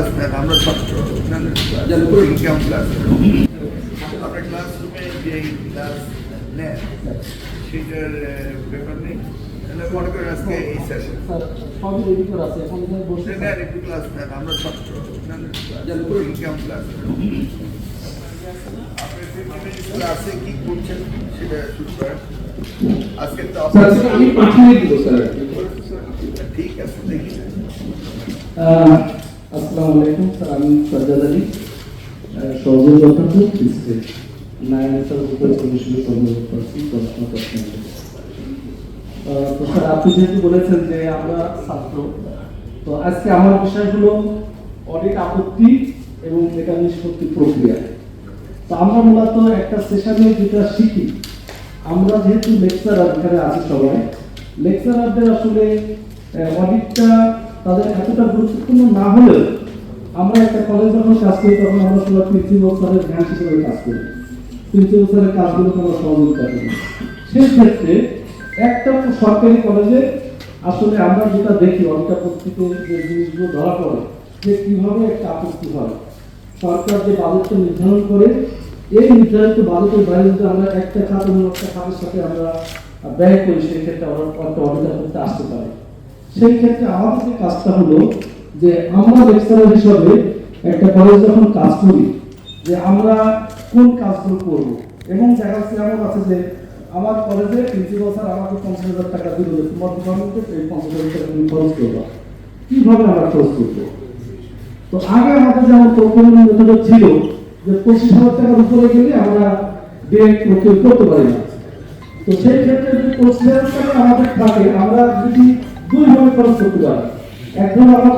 Class নেন, আমরা ছাত্র কেমন ক্লাস আপনার ক্লাসরুমে যে ক্লাস নেন সেটার ব্যাপার নেই। মনে করেন আজকে এই সেশন নেন, একটু ক্লাস নেন, আমরা ছাত্র কেমন ক্লাস আপনার ক্লাসে কি করছেন সেটা শুরু করেন। আজকে তো আমি পাঠিয়ে দিব স্যার। ঠিক আছে, দেখি। আসসালামু আলাইকুম স্যার, আমি সজ্জাদ আলী, সহযোগী অধ্যাপক ডিস্ট্রিক্ট নারায়ণগঞ্জ উপজেলা কমিশনে কর্মরত আছি পড়াশোনা করতে। তো স্যার, আপনি যেহেতু বলেছেন যে আমরা ছাত্র, তো আজকে আমার বিষয় হলো অডিট আপত্তি এবং এটা নিষ্পত্তি প্রক্রিয়া। তো আমরা মূলত একটা সেশনে যেটা শিখি, আমরা যেহেতু লেকচারার এখানে আছি, সবাই লেকচারারদের আসলে অডিটটা তাদের এতটা গুরুত্বপূর্ণ না হলেও আমরা একটা কলেজ যখন কাজ করি তখন আমরা সবাই প্রিন্সিপাল স্যারের জ্ঞান হিসেবে কাজ করি, প্রিন্সিপাল স্যারের কাজগুলোকে আমরা সহযোগিতা করি। সেই ক্ষেত্রে একটা সরকারি কলেজে আসলে আমরা যেটা দেখি অডিট আপত্তিতে যে জিনিসগুলো ধরা পড়ে যে কীভাবে একটা আপত্তি হয়, সরকার যে বাজেটটা নির্ধারণ করে এই নির্ধারিত বাজেটের বাইরে যদি আমরা একটা খাত অন্য একটা খাতের সাথে আমরা ব্যয় করি, সেই ক্ষেত্রে আমরা একটা অডিট করতে আসতে পারি। সেই ক্ষেত্রে আমাদের যে কাজটা হলো যে আমরা লেকচারার হিসাবে একটা কলেজ যখন কাজ করি যে আমরা কোন কাজগুলো করব, এবং দেখা যাচ্ছে এমন আছে যে আমার কলেজে প্রিন্সিপাল স্যার আমাকে 50,000 টাকা দিল যে তোমার ডিপার্টমেন্টে এই 50,000 টাকা তুমি খরচ করবা, কিভাবে আমরা খরচ করবো। তো আগে আমাদের যেমন প্রকল্প মেথড ছিল যে 25,000 টাকার উপরে গেলে আমরা ব্যাংক প্রক্রিয়া করতে পারি না। তো সেই ক্ষেত্রে যদি 25,000 টাকা আমাদের থাকে, আমরা যদি দুইভাবে খরচ করতে পারি, একদম আমরা